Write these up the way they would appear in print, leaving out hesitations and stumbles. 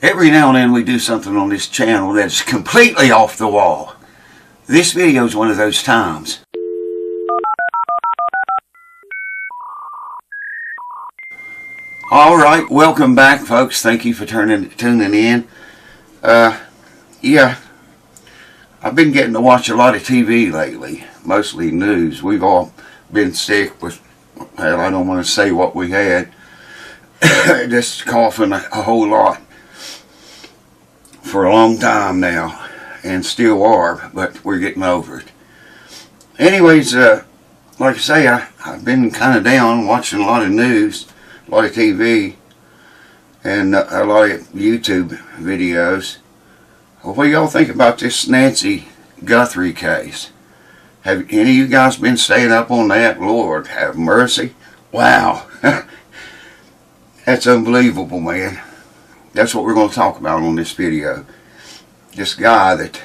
Every now and then we do something on this channel that's completely off the wall. This video is one of those times. Alright, welcome back folks. Thank you for tuning in. Yeah, I've been getting to watch a lot of TV lately, mostly news. We've all been sick with, well, I don't want to say what we had, just coughing a whole lot for a long time now, and still are, but we're getting over it. Anyways, like I say, I've been kind of down watching a lot of news, a lot of TV, and a lot of YouTube videos. Well, what do y'all think about this Nancy Guthrie case? Have any of you guys been staying up on that? Lord have mercy. Wow. That's unbelievable, man. That's what we're going to talk about on this video. This guy that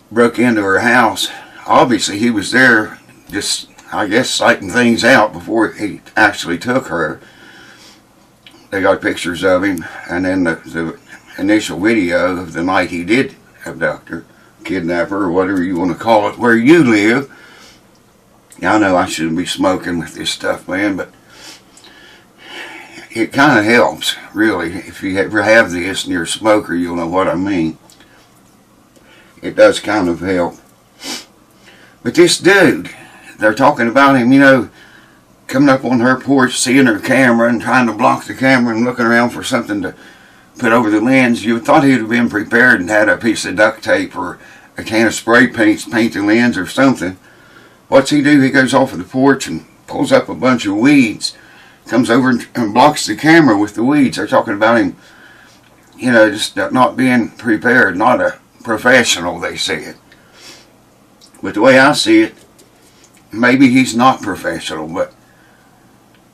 broke into her house, obviously he was there just, I guess, sighting things out before he actually took her. They got pictures of him, and then the initial video of the night he did abduct her, kidnap her, or whatever you want to call it, where you live. I know I shouldn't be smoking with this stuff, man, but it kind of helps, really. If you ever have this and you're a smoker, you'll know what I mean. It does kind of help. But this dude, they're talking about him, you know, coming up on her porch, seeing her camera and trying to block the camera and looking around for something to put over the lens. You thought he'd have been prepared and had a piece of duct tape or a can of spray paint to paint the lens or something. What's he do? He goes off of the porch and pulls up a bunch of weeds, comes over and blocks the camera with the weeds. They're talking about him, you know, just not being prepared, not a professional, they said. But the way I see it, maybe he's not professional, but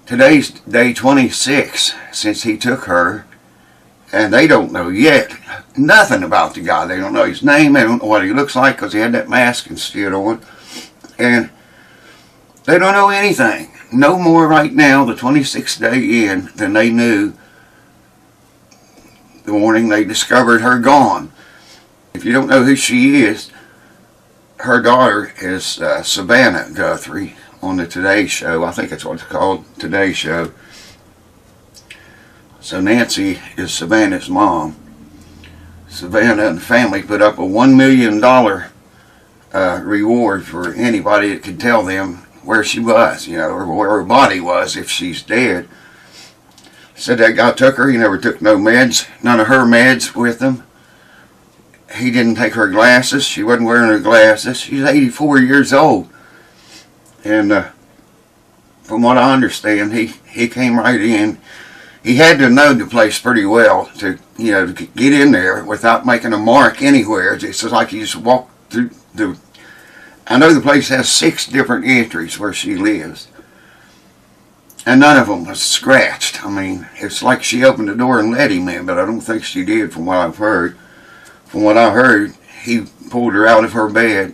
today's day 26 since he took her, and they don't know yet nothing about the guy. They don't know his name, they don't know what he looks like because he had that mask and shit on, and they don't know anything. No more right now, the 26th day in, than they knew the morning they discovered her gone. If you don't know who she is, her daughter is Savannah Guthrie on the Today Show. I think that's what it's called, Today Show. So Nancy is Savannah's mom. Savannah and the family put up a $1 million reward for anybody that could tell them where she was, you know, or where her body was if she's dead. Said that guy took her. He never took no meds, none of her meds with him. He didn't take her glasses. She wasn't wearing her glasses. She's 84 years old. And from what I understand, he came right in. He had to know the place pretty well to, you know, to get in there without making a mark anywhere. It's just like you just walk through the... I know the place has 6 different entries where she lives, and none of them was scratched. I mean, it's like she opened the door and let him in, but I don't think she did from what I've heard. From what I heard, he pulled her out of her bed,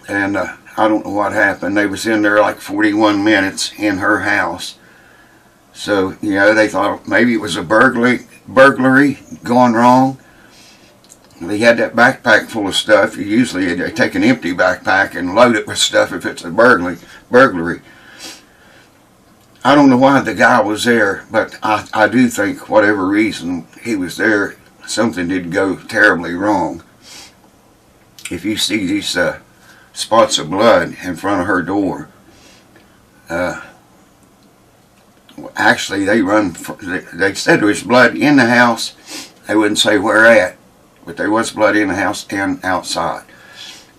and I don't know what happened. They was in there like 41 minutes in her house. So, you know, they thought maybe it was a burglary gone wrong. They had that backpack full of stuff. Usually they take an empty backpack and load it with stuff if it's a burglary. I don't know why the guy was there, but I do think whatever reason he was there, something did go terribly wrong. If you see these spots of blood in front of her door, actually they said there was blood in the house. They wouldn't say where at, but there was blood in the house and outside.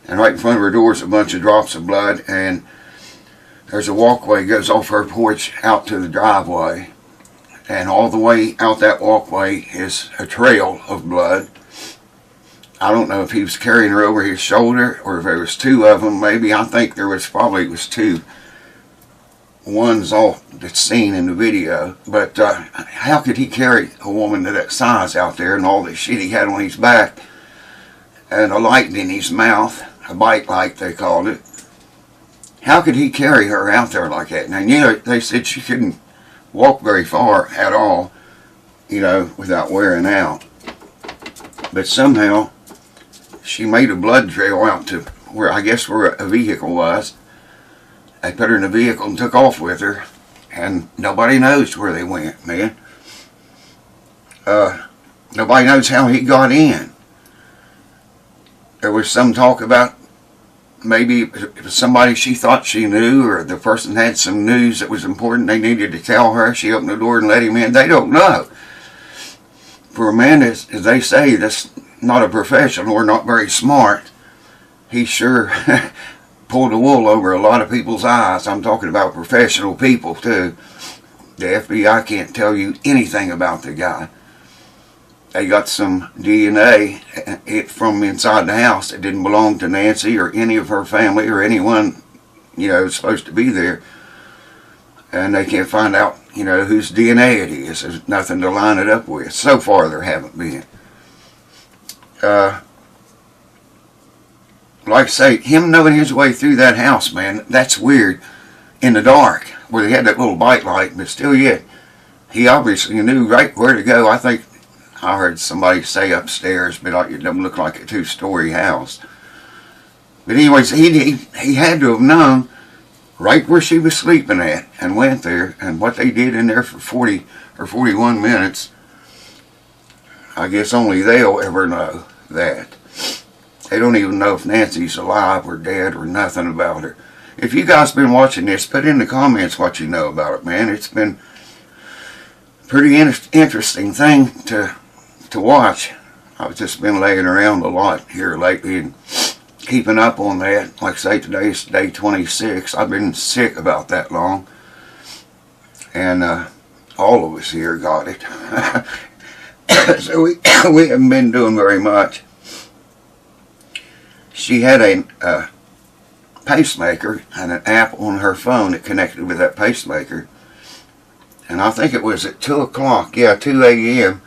And right in front of her door is a bunch of drops of blood, and there's a walkway that goes off her porch out to the driveway. And all the way out that walkway is a trail of blood. I don't know if he was carrying her over his shoulder or if there was 2 of them. Maybe, I think there was probably 2. One's all that's seen in the video. But how could he carry a woman of that size out there and all the shit he had on his back and a light in his mouth, a bite light they called it? How could he carry her out there like that? Now, you know, they said she couldn't walk very far at all. you know, without wearing out. But somehow she made a blood trail out to where, I guess, where a vehicle was. They put her in a vehicle and took off with her, and nobody knows where they went, man. Nobody knows how he got in. There was some talk about maybe it was somebody she thought she knew, or the person had some news that was important they needed to tell her. She opened the door and let him in. They don't know. For a man, as they say, that's not a professional or not very smart, he sure pulled the wool over a lot of people's eyes. I'm talking about professional people too. The FBI can't tell you anything about the guy. They got some DNA from inside the house that didn't belong to Nancy or any of her family or anyone, you know, supposed to be there. And they can't find out, you know, whose DNA it is. There's nothing to line it up with. So far, there haven't been. Like I say, him knowing his way through that house, man, that's weird. In the dark, where they had that little bike light, but still yet, he obviously knew right where to go. I think I heard somebody say upstairs, but it doesn't look like a 2-story house. But anyways, he had to have known right where she was sleeping at and went there, and what they did in there for 40 or 41 minutes, I guess only they'll ever know that. They don't even know if Nancy's alive or dead or nothing about her. If you guys been watching this, put in the comments what you know about it, man. It's been a pretty interesting thing to watch. I've just been laying around a lot here lately and keeping up on that. Like I say, today's day 26. I've been sick about that long. And all of us here got it. So we haven't been doing very much. She had a pacemaker and an app on her phone that connected with that pacemaker. And I think it was at 2 o'clock, yeah, 2 a.m.,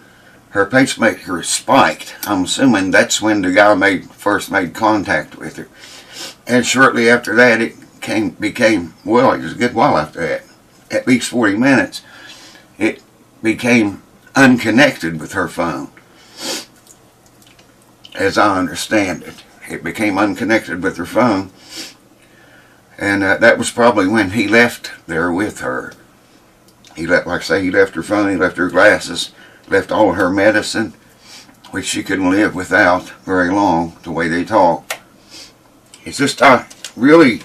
her pacemaker spiked. I'm assuming that's when the guy first made contact with her. And shortly after that, it became, well, it was a good while after that, at least 40 minutes, it became unconnected with her phone. As I understand it, it became unconnected with her phone. And that was probably when he left there with her. He left, like I say, he left her phone, he left her glasses, left all of her medicine, which she couldn't live without very long, the way they talk. It's just really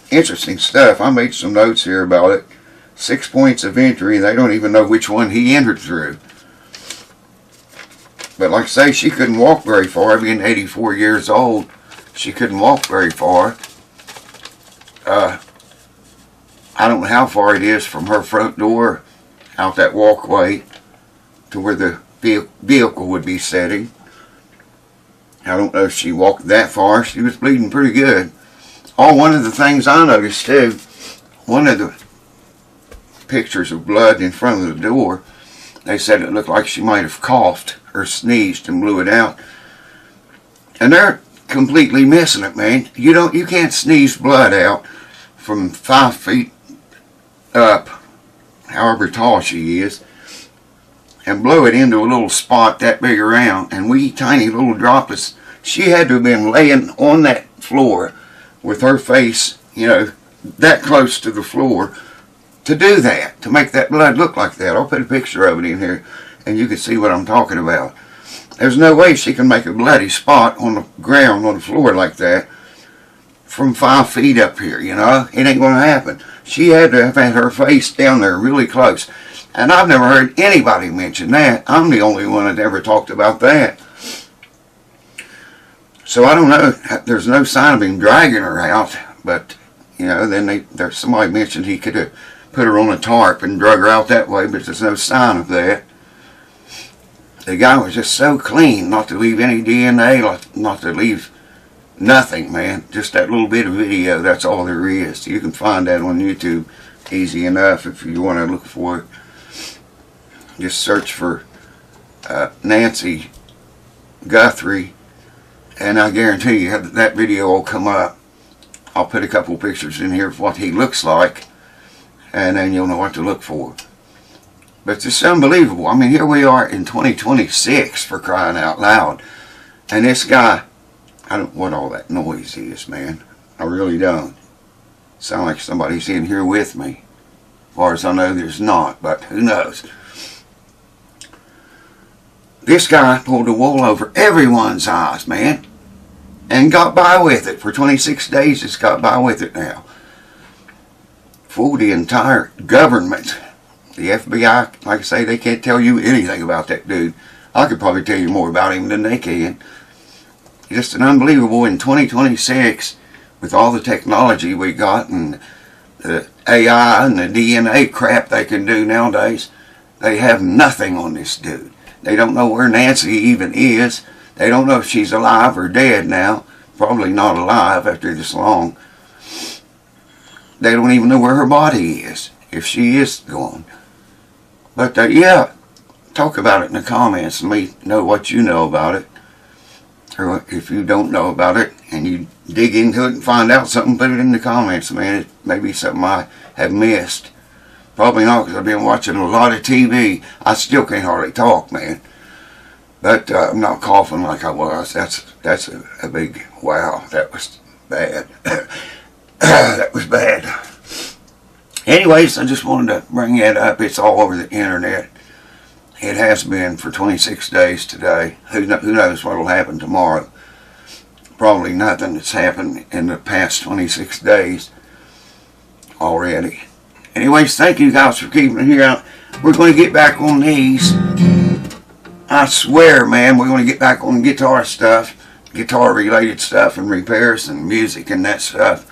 interesting stuff. I made some notes here about it. 6 points of entry, they don't even know which one he entered through. But like I say, she couldn't walk very far. Being 84 years old, she couldn't walk very far. I don't know how far it is from her front door out that walkway to where the vehicle would be sitting. I don't know if she walked that far. She was bleeding pretty good. One of the things I noticed too, one of the pictures of blood in front of the door, they said it looked like she might have coughed or sneezed and blew it out. And they're completely missing it, man. You can't sneeze blood out from 5 feet up, however tall she is, and blow it into a little spot that big around, and wee tiny little droplets. She had to have been laying on that floor with her face, you know, that close to the floor to do that, to make that blood look like that. I'll put a picture of it in here and you can see what I'm talking about. There's no way she can make a bloody spot on the ground, on the floor like that from 5 feet up here, you know. It ain't going to happen. She had to have had her face down there really close. And I've never heard anybody mention that. I'm the only one that ever talked about that. So I don't know. There's no sign of him dragging her out. But, you know, then somebody mentioned he could have put her on a tarp and drug her out that way, but there's no sign of that. The guy was just so clean, not to leave any DNA, not to leave nothing, man. Just that little bit of video, that's all there is. You can find that on YouTube easy enough if you want to look for it. Just search for Nancy Guthrie, and I guarantee you that video will come up. I'll put a couple pictures in here of what he looks like, and then you'll know what to look for. But it's unbelievable. I mean, here we are in 2026, for crying out loud. And this guy, I don't know what all that noise is, man. I really don't. Sound like somebody's in here with me. As far as I know, there's not, but who knows. This guy pulled the wool over everyone's eyes, man. And got by with it. For 26 days, it's got by with it now. Fooled the entire government. The FBI, like I say, they can't tell you anything about that dude. I could probably tell you more about him than they can. Just an unbelievable in 2026, with all the technology we got and the AI and the DNA crap they can do nowadays, they have nothing on this dude. They don't know where Nancy even is. They don't know if she's alive or dead now. Probably not alive after this long. They don't even know where her body is, if she is gone. But yeah, talk about it in the comments and let me know what you know about it. Or if you don't know about it and you dig into it and find out something, put it in the comments, man. It may be something I have missed. Probably not, because I've been watching a lot of TV. I still can't hardly talk, man. But I'm not coughing like I was. That's a big wow. That was bad. That was bad. Anyways, I just wanted to bring that up. It's all over the internet. It has been for 26 days today. Who knows what will happen tomorrow? Probably nothing that's happened in the past 26 days already. Anyways, thank you guys for keeping it here. We're going to get back on these. I swear, man, we're going to get back on guitar stuff. Guitar-related stuff and repairs and music and that stuff.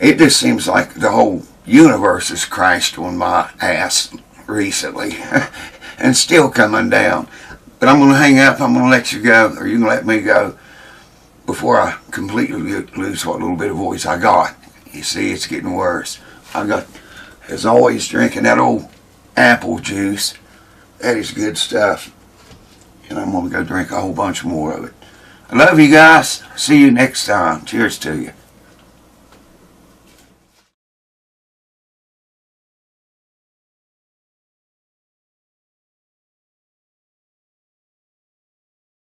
It just seems like the whole universe has crashed on my ass recently. And still coming down. But I'm going to hang up. I'm going to let you go, or you can let me go, before I completely lose what little bit of voice I got. You see, it's getting worse. I got, as always, drinking that old apple juice. That is good stuff. And I'm going to go drink a whole bunch more of it. I love you guys. See you next time. Cheers to you.